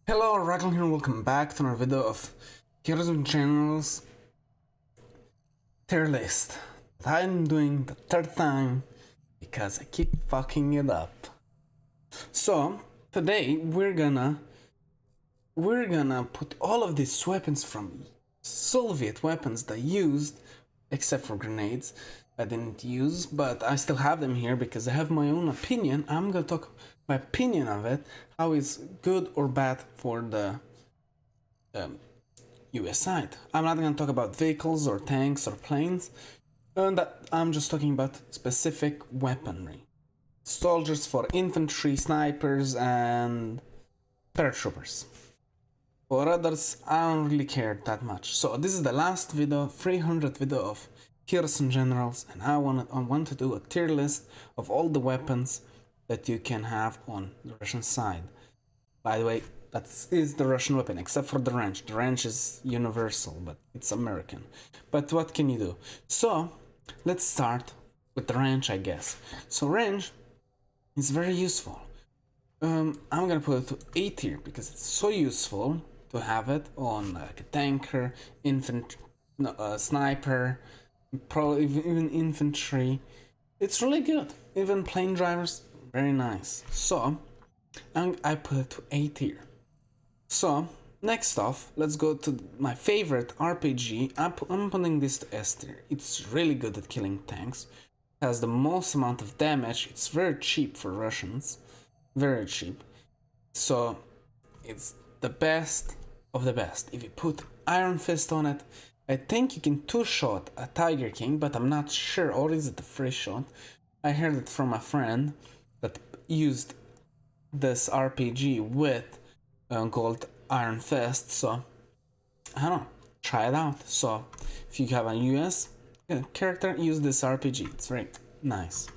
Hello, Rockill here, welcome back to another video of Heroes and Generals tier list. I'm doing the third time because I keep fucking it up. So, today we're gonna put all of these weapons from Soviet weapons that I used, except for grenades, I didn't use, but I still have them here because I have my own opinion. I'm gonna talk my opinion of it, how it's good or bad for the US side. I'm not gonna talk about vehicles or tanks or planes, I'm just talking about specific weaponry. Soldiers for infantry, snipers, and paratroopers. For others, I don't really care that much. So this is the last video, 300 video of Heroes and Generals, and I want to do a tier list of all the weapons that you can have on the Russian side. By the way, that is the Russian weapon, except for the wrench. The wrench is universal, but it's American. But what can you do? So, let's start with the wrench, I guess. So wrench is very useful. I'm gonna put it to A tier because it's so useful to have it on like a tanker, sniper, probably even infantry. It's really good. Even plane drivers, very nice. So I put it to A tier. So next off, let's go to my favorite RPG. I'm putting this to S tier. It's really good at killing tanks. It has the most amount of damage. It's very cheap for Russians. Very cheap. So it's the best of the best. If you put Iron Fist on it, I think you can two-shot a Tiger King, but I'm not sure. Or is it a free shot? I heard it from a friend that used this RPG with gold Iron Fist, so I don't know, try it out. So if you have a US character, use this RPG, it's very nice.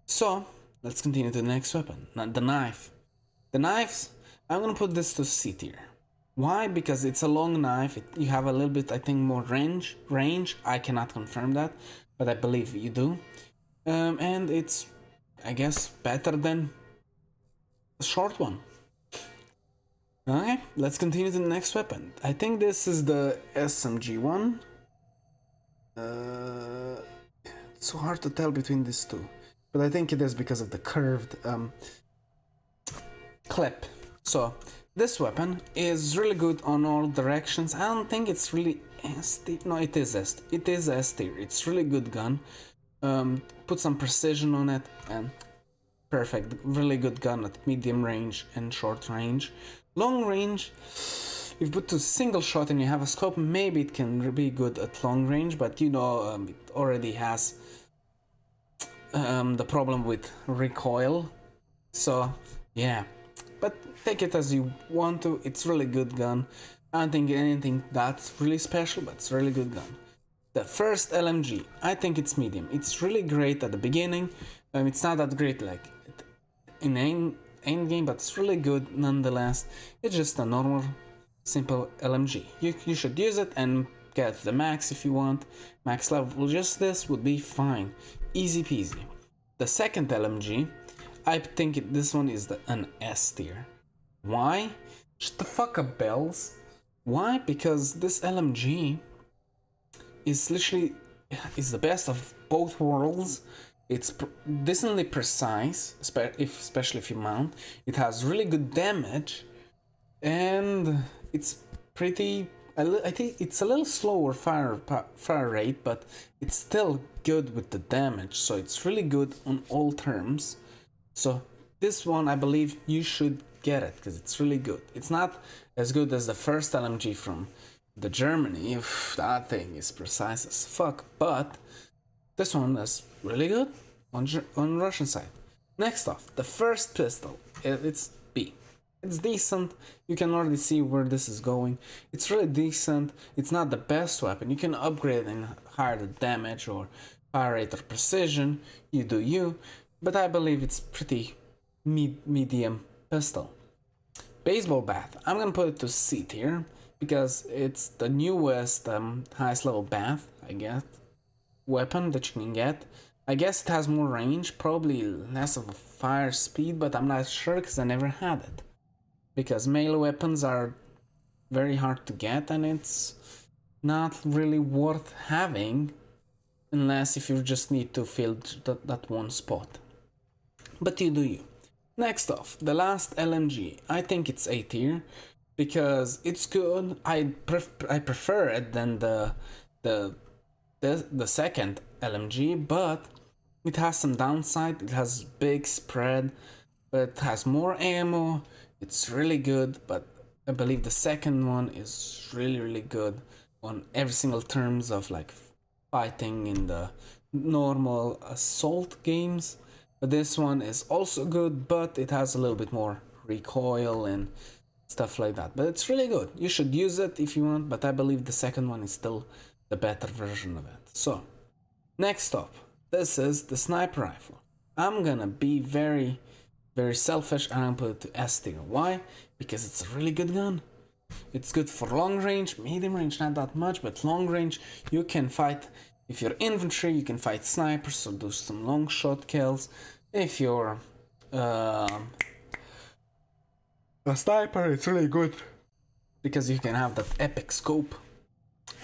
So let's continue to the next weapon, the knife. The knives, I'm gonna put this to C tier. Why? Because it's a long knife, you have a little bit, I think, more range, I cannot confirm that, but I believe you do. And it's, I guess, better than a short one. Okay, let's continue to the next weapon. I think this is the SMG one. It's so hard to tell between these two, but I think it is because of the curved clip. So this weapon is really good on all directions. I don't think it's really S tier. No, it is S tier. It's really good gun. Put some precision on it and perfect. Really good gun at medium range and short range. Long range, if you put to single shot and you have a scope, maybe it can be good at long range, but you know, it already has the problem with recoil. So yeah, but take it as you want to. It's really good gun. I don't think anything that's really special, but it's really good gun. The first LMG, I think it's medium. It's really great at the beginning. It's not that great like in end game, but it's really good nonetheless. It's just a normal, simple LMG. You should use it and get the max if you want. Max level, just this would be fine. Easy peasy. The second LMG, I think this one is an S tier. Why? Shut the fuck up, bells. Why? Because this LMG is literally the best of both worlds. It's decently precise, especially if you mount. It has really good damage, and it's pretty. I think it's a little slower fire rate, but it's still good with the damage. So it's really good on all terms. So this one, I believe you should get it because it's really good. It's not as good as the first LMG from the Germany. If that thing is precise as fuck, but this one is really good on Russian side. Next off, the first pistol, it's B. It's decent. You can already see where this is going. It's really decent. It's not the best weapon. You can upgrade and higher the damage or fire rate or precision. You do you. But I believe it's pretty medium pistol. Baseball bat. I'm gonna put it to C tier because it's the newest highest level bat, I guess, weapon that you can get. I guess it has more range, probably less of a fire speed, but I'm not sure because I never had it. because melee weapons are very hard to get, and it's not really worth having unless if you just need to fill that one spot. But you do you. Next off, the last LMG. I think it's A tier because it's good. I prefer it than the second LMG, but it has some downside. It has big spread, but it has more ammo. It's really good, but I believe the second one is really good on every single terms of like fighting in the normal assault games. But this one is also good, but it has a little bit more recoil and stuff like that. But it's really good. You should use it if you want, but I believe the second one is still the better version of it. So, next up, this is the sniper rifle. I'm gonna be very selfish and I'm gonna put it to S tier. Why? Because it's a really good gun. It's good for long range, medium range, not that much, but long range, you can fight. If you're infantry, you can fight snipers, so do some long shot kills. If you're a sniper, it's really good because you can have that epic scope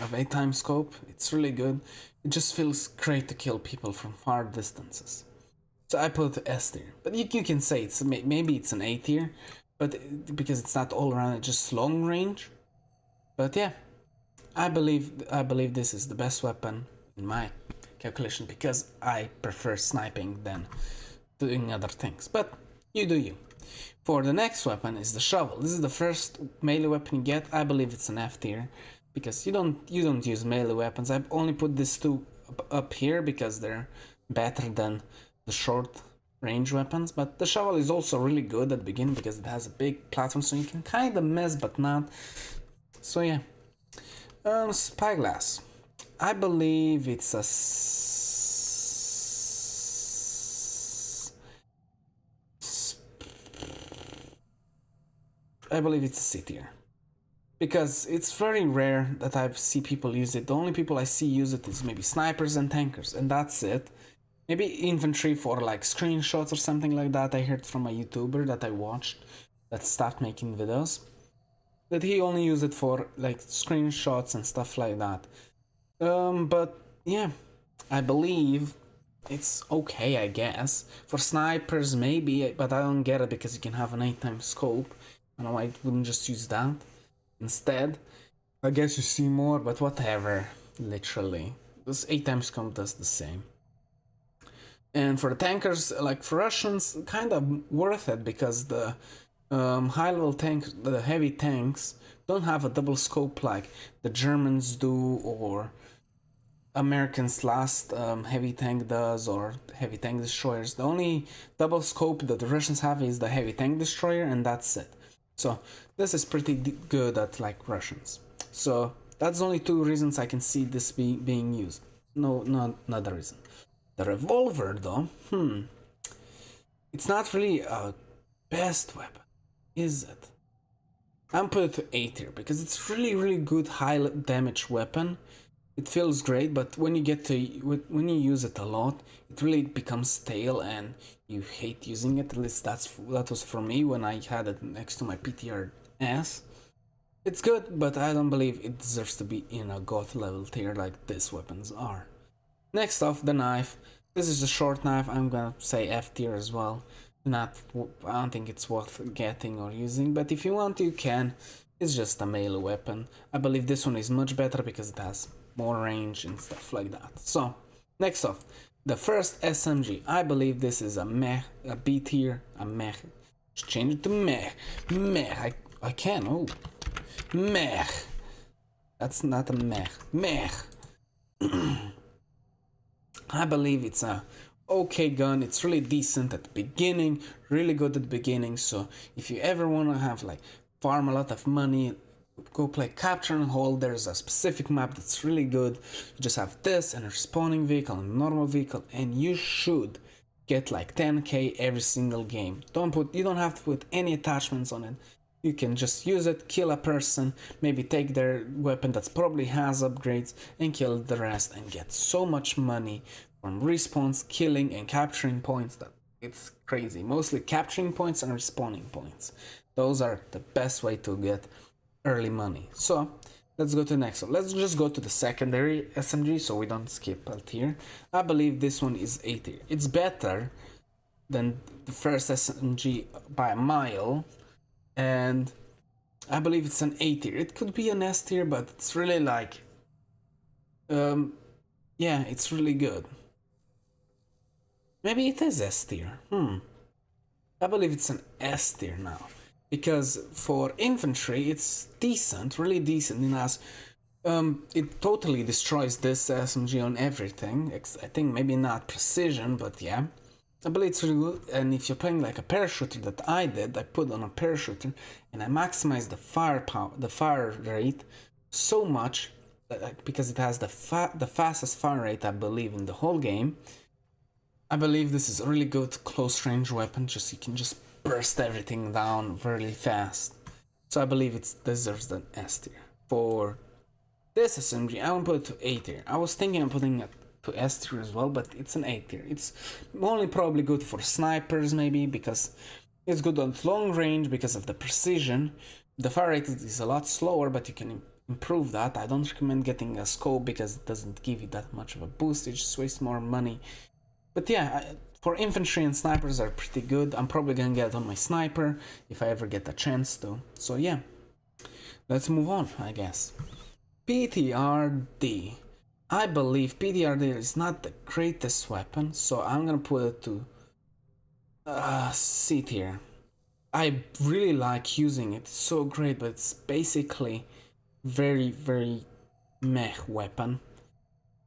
of 8x scope. It's really good. It just feels great to kill people from far distances. So I put S tier, but you can say it's maybe it's an A tier, but because it's not all around, it's just long range. But yeah, I believe this is the best weapon in my calculation because I prefer sniping than doing other things. But you do you. For the next weapon is the shovel. This is the first melee weapon you get. I believe it's an F tier because you don't use melee weapons. I've only put these two up here because they're better than the short range weapons. But the shovel is also really good at the beginning because it has a big platform, so you can kind of miss but not. So yeah. Spyglass. I believe it's a C tier because it's very rare that I see people use it. The only people I see use it is maybe snipers and tankers, and that's it. Maybe infantry for like screenshots or something like that. I heard from a YouTuber that I watched that stopped making videos that he only used it for like screenshots and stuff like that. But yeah, I believe it's okay, I guess. For snipers, maybe, but I don't get it because you can have an 8x scope. I don't know why I wouldn't just use that instead. I guess you see more, but whatever, literally. This 8x scope does the same. And for the tankers, like for Russians, kind of worth it because the high-level tanks, the heavy tanks, don't have a double scope like the Germans do or Americans' last heavy tank does, or heavy tank destroyers. The only double scope that the Russians have is the heavy tank destroyer, and that's it. So this is pretty good at like Russians. So that's only two reasons I can see this being used. No, not another reason. The revolver though, it's not really a best weapon, is it? I'm putting it to A tier because it's really good high damage weapon. It feels great, but when you when you use it a lot, it really becomes stale and you hate using it. At least that was for me when I had it next to my PTRS. It's good, but I don't believe it deserves to be in a goth level tier like these weapons are. Next off, the knife. This is a short knife. I'm gonna say F tier as well. I don't think it's worth getting or using, but if you want, you can. It's just a melee weapon. I believe this one is much better because it has more range and stuff like that. So, next off, the first SMG. I believe this is a B tier, a meh. Just change it to meh. Meh. I can. Oh, meh. That's not a meh. Meh. I believe it's a okay gun. It's really decent at the beginning, really good at the beginning. So if you ever want to have like farm a lot of money, go play capture and hold. There's a specific map that's really good. You just have this and a respawning vehicle and a normal vehicle, and you should get like 10k every single game. You don't have to put any attachments on it. You can just use it, kill a person, maybe take their weapon that probably has upgrades and kill the rest and get so much money from respawns, killing and capturing points that it's crazy. Mostly capturing points and respawning points. Those are the best way to get early money. So let's go to the next one. Let's just go to the secondary SMG so we don't skip a tier. I believe this one is A tier. It's better than the first SMG by a mile, and I believe it's an A tier. It could be an S tier, but it's really like, yeah, it's really good. Maybe it is S tier. I believe it's an S tier now, because for infantry it's decent, really decent. In as it totally destroys this SMG on everything. I think maybe not precision, but yeah. I believe it's really good. And if you're playing like a parachuter that I did, I put on a parachuter and I maximized the fire rate so much that, because it has the fastest fire rate I believe in the whole game. I believe this is a really good close range weapon. You can just burst everything down really fast. So I believe it deserves the S tier. For this SMG, I want to put it to A tier. I was thinking of putting it to S tier as well, but it's an A tier. It's only probably good for snipers maybe, because it's good on long range because of the precision. The fire rate is a lot slower, but you can improve that. I don't recommend getting a scope because it doesn't give you that much of a boost. It just wastes more money. But yeah, for infantry and snipers are pretty good. I'm probably gonna get it on my sniper if I ever get a chance to. So yeah, let's move on, I guess. PTRD. I believe PTRD is not the greatest weapon, so I'm gonna put it to C tier. I really like using it, it's so great, but it's basically very meh weapon.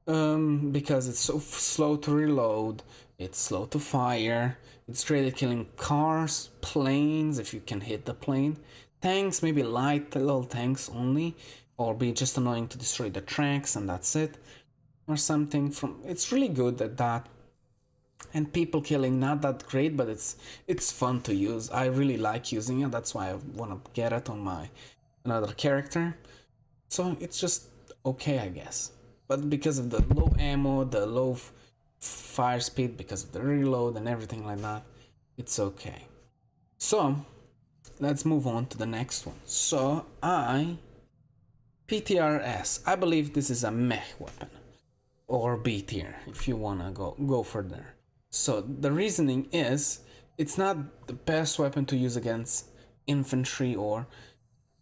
Because it's so slow to reload, it's slow to fire, it's great at killing cars, planes if you can hit the plane, tanks, maybe light little tanks only, or be just annoying to destroy the tracks and that's it, or something. It's really good at that. And people killing, not that great, but it's fun to use. I really like using it, that's why I want to get it on my another character. So it's just okay, I guess. But because of the low ammo, the low fire speed, because of the reload and everything like that, it's okay. So let's move on to the next one. So PTRS, I believe this is a meh weapon, or B tier if you wanna go further. So the reasoning is, it's not the best weapon to use against infantry, or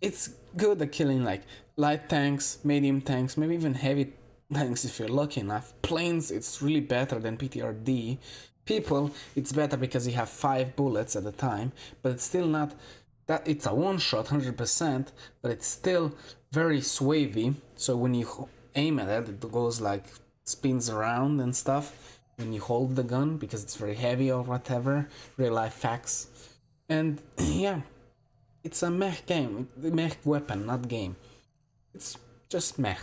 it's good at killing like light tanks, medium tanks, maybe even heavy tanks if you're lucky enough. Planes, it's really better than PTRD. People, it's better because you have 5 bullets at a time, but it's still not that. It's a one shot 100%, but it's still very swavy, so when you aim at it, it goes like spins around and stuff when you hold the gun, because it's very heavy or whatever, real life facts. And yeah, it's a meh game, meh weapon, not game. It's just meh.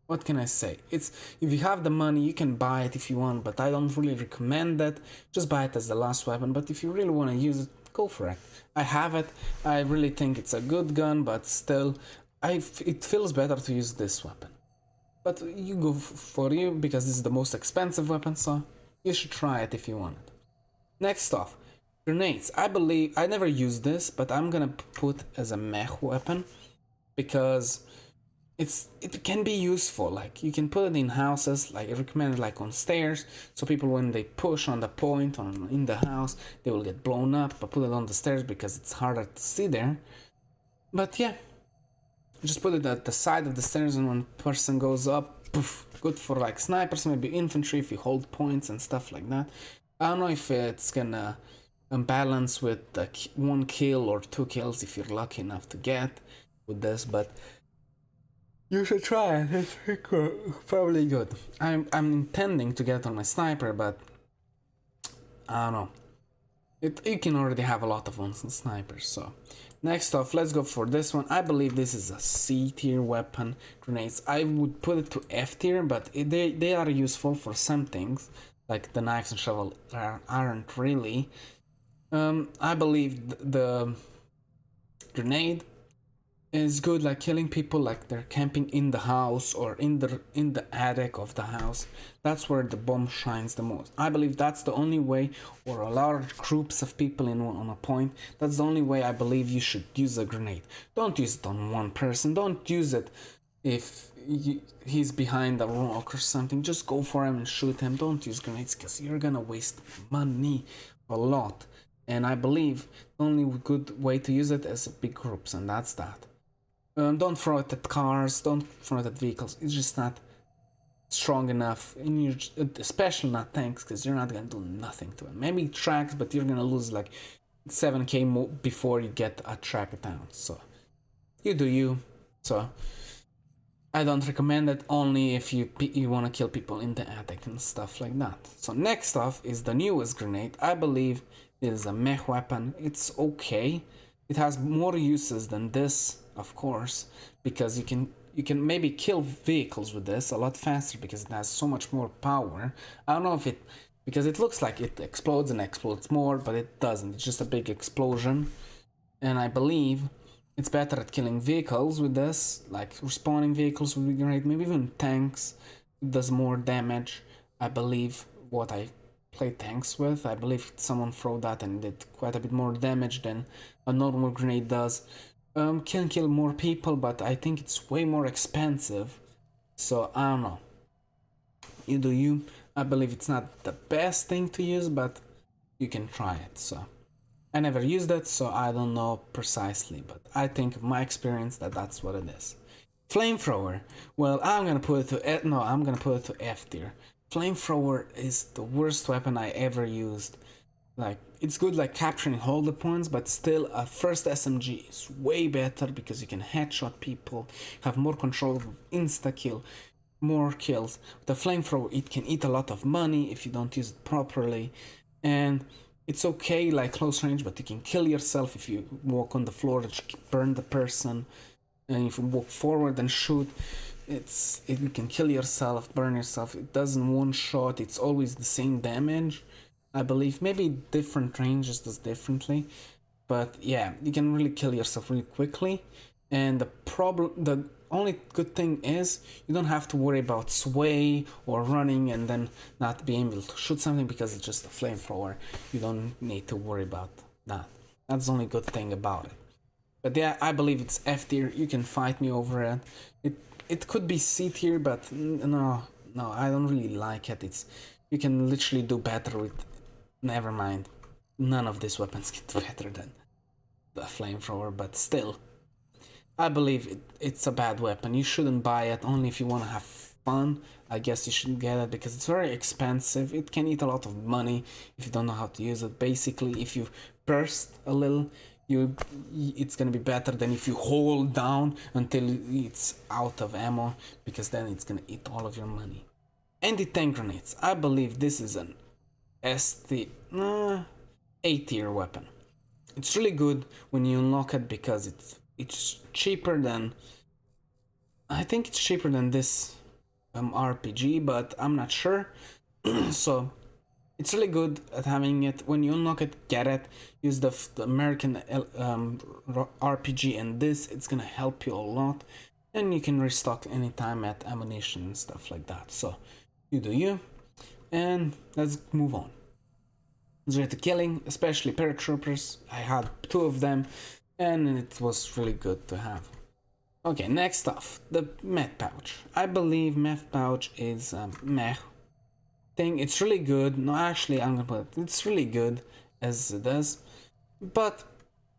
What can I say? It's, if you have the money, you can buy it if you want, but I don't really recommend that. Just buy it as the last weapon, but if you really want to use it, go for it. I have it. I really think it's a good gun, but still, it feels better to use this weapon. But you go for you, because this is the most expensive weapon, so you should try it if you want it. Next off, grenades. I believe, I never used this, but I'm gonna put as a meh weapon, because it can be useful. Like, you can put it in houses, like I recommend it like on stairs, so people when they push on the point on in the house, they will get blown up. But put it on the stairs because it's harder to see there. But yeah, just put it at the side of the stairs, and when person goes up, poof, good for like snipers, maybe infantry if you hold points and stuff like that. I don't know if it's gonna balance with the 1 kill or 2 kills if you're lucky enough to get with this, but you should try it. It's probably good. I'm intending to get on my sniper, but I don't know. You can already have a lot of ones on snipers. So next off, let's go for this one. I believe this is a C tier weapon, grenades. I would put it to F tier, but they are useful for some things, like the knives and shovel aren't really. I believe the grenade is good, like killing people like they're camping in the house or in the attic of the house. That's where the bomb shines the most. I believe that's the only way, or a large groups of people on a point. That's the only way I believe you should use a grenade. Don't use it on one person. Don't use it if he's behind a rock or something. Just go for him and shoot him. Don't use grenades because you're gonna waste money a lot. And I believe the only good way to use it is big groups, and that's that. Don't throw it at cars, don't throw it at vehicles. It's just not strong enough, and you're especially not tanks, because you're not gonna do nothing to it. Maybe tracks, but you're gonna lose like 7k more before you get a track down. So you do you. So I don't recommend it, only if you want to kill people in the attic and stuff like that. So next off is the newest grenade. I believe it is a mech weapon. It's okay. It has more uses than this, of course, because you can maybe kill vehicles with this a lot faster because it has so much more power. I don't know if because it looks like it explodes and explodes more, but it doesn't. It's just a big explosion. And I believe it's better at killing vehicles with this, like respawning vehicles would be great, maybe even tanks. It does more damage. I believe what I play tanks with, I believe someone threw that and did quite a bit more damage than a normal grenade does. Can kill more people, but I think it's way more expensive. So I don't know. You do you. I believe it's not the best thing to use, but you can try it. So I never used it, so I don't know precisely, but I think of my experience that that's what it is. Flamethrower. Well, I'm gonna put it to I'm gonna put it to F tier. Flamethrower is the worst weapon I ever used. Like, it's good like capturing holder points, but still a first SMG is way better because you can headshot people, have more control of insta-kill, more kills. With the flamethrower, it can eat a lot of money if you don't use it properly, and it's okay like close range, but you can kill yourself if you walk on the floor and burn the person, and if you walk forward and shoot, you can kill yourself, burn yourself. It doesn't one shot, it's always the same damage. I believe maybe different ranges does differently, but yeah, you can really kill yourself really quickly. And the only good thing is you don't have to worry about sway or running and then not being able to shoot something because it's just a flamethrower. You don't need to worry about that. That's the only good thing about it. But yeah, I believe it's F tier. You can fight me over it. It could be C tier, but no, I don't really like it. You can literally do better with. Never mind. None of these weapons get better than the flamethrower, but still, I believe it's a bad weapon. You shouldn't buy it, only if you want to have fun. I guess you should get it because it's very expensive. It can eat a lot of money if you don't know how to use it. Basically, if you burst a little, it's gonna be better than if you hold down until it's out of ammo, because then it's gonna eat all of your money. Anti-tank grenades. I believe this is an A tier weapon. It's really good when you unlock it because it's cheaper than, I think it's cheaper than this RPG, but I'm not sure. So it's really good at having it. When you unlock it, get it. Use the American RPG and this. It's gonna help you a lot, and you can restock anytime at ammunition and stuff like that. So you do you, and let's move on. Straight to killing, especially paratroopers. I had 2 of them, and it was really good to have. Okay, next off, the med pouch. I believe med pouch is a meh thing. It's really good. No, actually, I'm gonna put it. It's really good as it does, but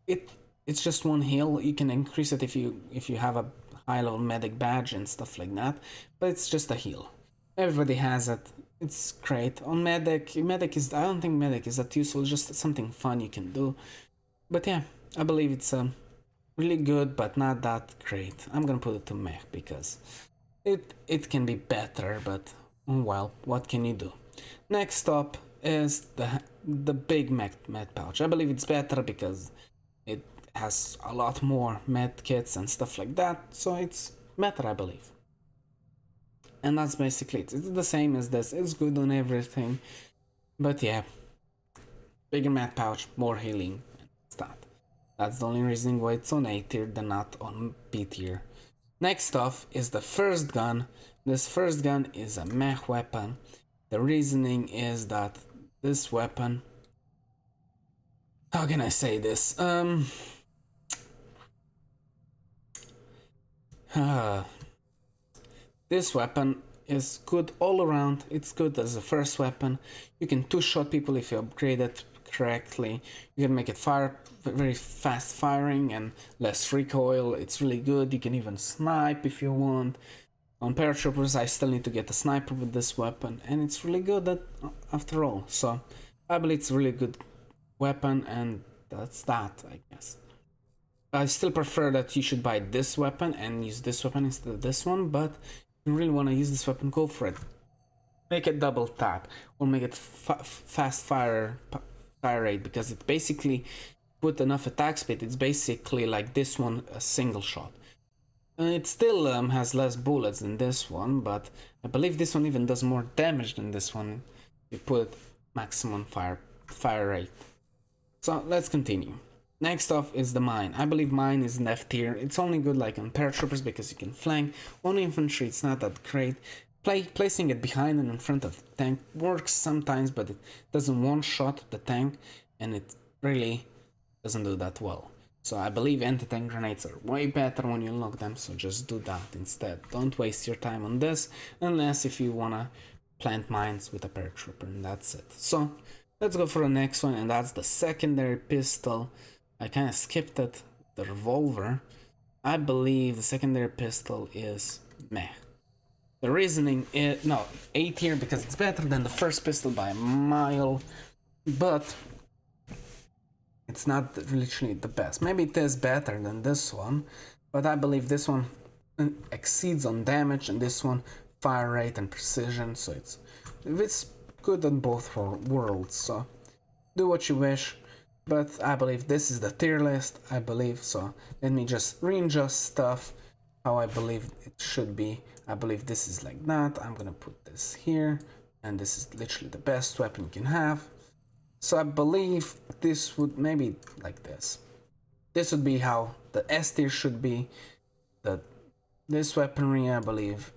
it's just one heal. You can increase it if you have a high level medic badge and stuff like that, but it's just a heal. Everybody has it. It's great. On medic is, I don't think medic is that useful, just something fun you can do. But yeah, I believe it's really good, but not that great. I'm gonna put it to meh because it can be better, but well, what can you do? Next up is the big med pouch. I believe it's better because it has a lot more med kits and stuff like that, so it's better, I believe. And that's basically it. It's the same as this. It's good on everything. But yeah. Bigger med pouch, more healing, and that. That's the only reason why it's on A tier than not on B tier. Next off is the first gun. This first gun is a meh weapon. The reasoning is that this weapon... How can I say this? This weapon is good all around. It's good as a first weapon. You can two-shot people if you upgrade it correctly. You can make it fire very fast firing and less recoil. It's really good. You can even snipe if you want. On paratroopers, I still need to get a sniper with this weapon, and it's really good after all. So I believe it's a really good weapon, and that's that, I guess. I still prefer that you should buy this weapon and use this weapon instead of this one, but if you really want to use this weapon, go for it. Make it double tap or make it fast fire rate, because it basically put enough attack speed. It's basically like this one, a single shot. It still has less bullets than this one, but I believe this one even does more damage than this one. You put maximum fire rate. So let's continue. Next off is the mine. I believe mine is an F tier. It's only good like on paratroopers because you can flank. On infantry it's not that great. Placing it behind and in front of the tank works sometimes, but it doesn't one-shot the tank, and it really doesn't do that well. So I believe anti-tank grenades are way better when you unlock them, so just do that instead. Don't waste your time on this, unless if you wanna plant mines with a paratrooper, and that's it. So let's go for the next one, and that's the secondary pistol. I kinda skipped it, the revolver. I believe the secondary pistol is meh. The reasoning is, no, A tier because it's better than the first pistol by a mile, but it's not literally the best. Maybe it is better than this one, but I believe this one exceeds on damage and this one fire rate and precision, so it's good on both worlds, so do what you wish. But I believe this is the tier list, I believe, so let me just readjust stuff how I believe it should be. I believe this is like that. I'm gonna put this here, and this is literally the best weapon you can have. So I believe this would maybe like this. This would be how the S tier should be. This weaponry, I believe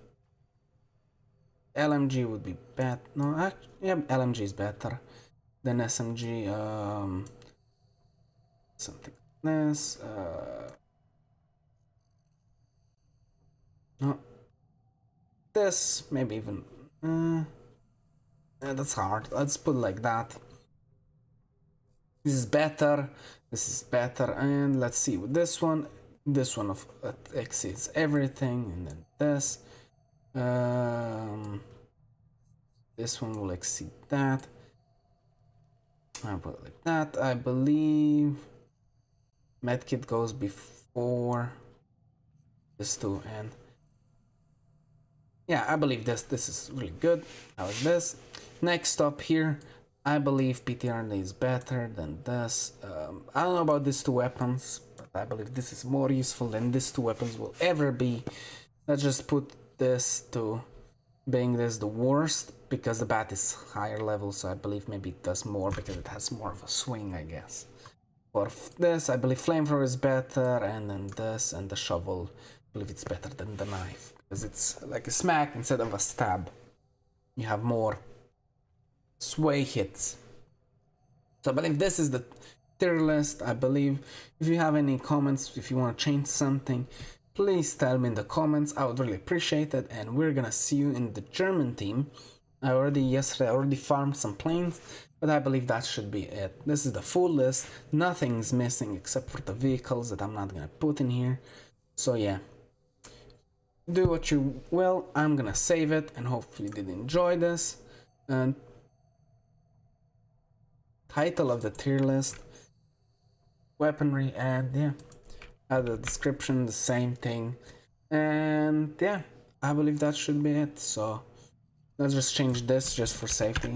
LMG would be better. No, actually, yeah, LMG is better than SMG. Something like this. No, this maybe even. That's hard. Let's put it like that. This is better. This is better, and let's see with this one. This one exceeds everything, and then this. This one will exceed that. I'll put it like that. I believe medkit goes before this two, and yeah, I believe this is really good. How is this? Next up here, I believe PTR is better than this. I don't know about these two weapons, but I believe this is more useful than these two weapons will ever be. Let's just put this to being this the worst, because the bat is higher level, so I believe maybe it does more because it has more of a swing, I guess. For this, I believe Flamethrower is better, and then this and the shovel, I believe it's better than the knife, because it's like a smack instead of a stab. You have more sway hits. So I believe this is the tier list. I believe if you have any comments, if you want to change something, please tell me in the comments. I would really appreciate it, and we're gonna see you in the German team. Yesterday I already farmed some planes, but I believe that should be it. This is the full list. Nothing's missing except for the vehicles that I'm not gonna put in here. So yeah, do what you will. I'm gonna save it, and hopefully you did enjoy this. And title of the tier list, weaponry, and yeah, add the description, the same thing. And yeah, I believe that should be it. So let's just change this just for safety.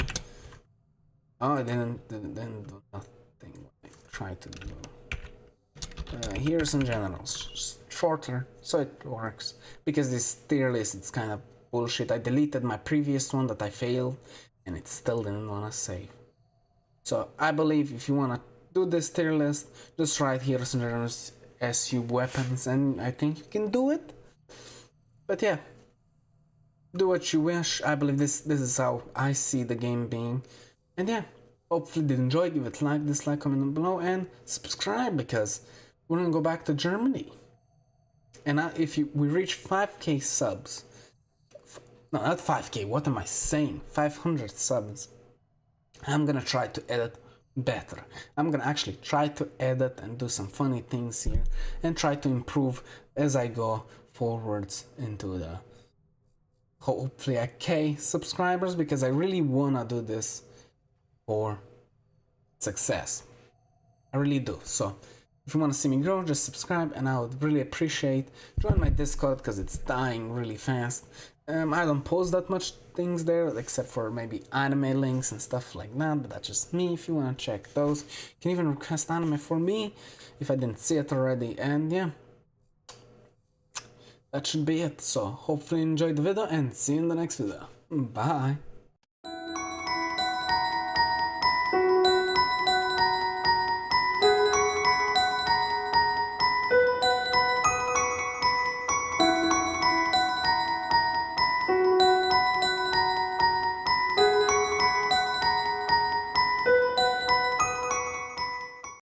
Oh, I didn't do nothing. I tried to do. Here's in general, just shorter, so it works. Because this tier list, it's kind of bullshit. I deleted my previous one that I failed, and it still didn't want to save. So I believe if you want to do this tier list, just write Heroes and Heroes SU Weapons, and I think you can do it. But yeah, do what you wish. I believe this is how I see the game being. And yeah, hopefully you did enjoy. Give it a like, dislike, comment below, and subscribe, because we're gonna go back to Germany. And if we reach 5k subs, no, not 5k, what am I saying? 500 subs. I'm gonna try to edit better. I'm gonna actually try to edit and do some funny things here and try to improve as I go forwards into the hopefully a K subscribers, because I really wanna do this for success. I really do. So if you want to see me grow, just subscribe, and I would really appreciate. Join my Discord, because it's dying really fast. I don't post that much things there, except for maybe anime links and stuff like that, but that's just me. If you want to check those, you can even request anime for me if I didn't see it already. And yeah, that should be it. So hopefully you enjoyed the video, and see you in the next video. Bye.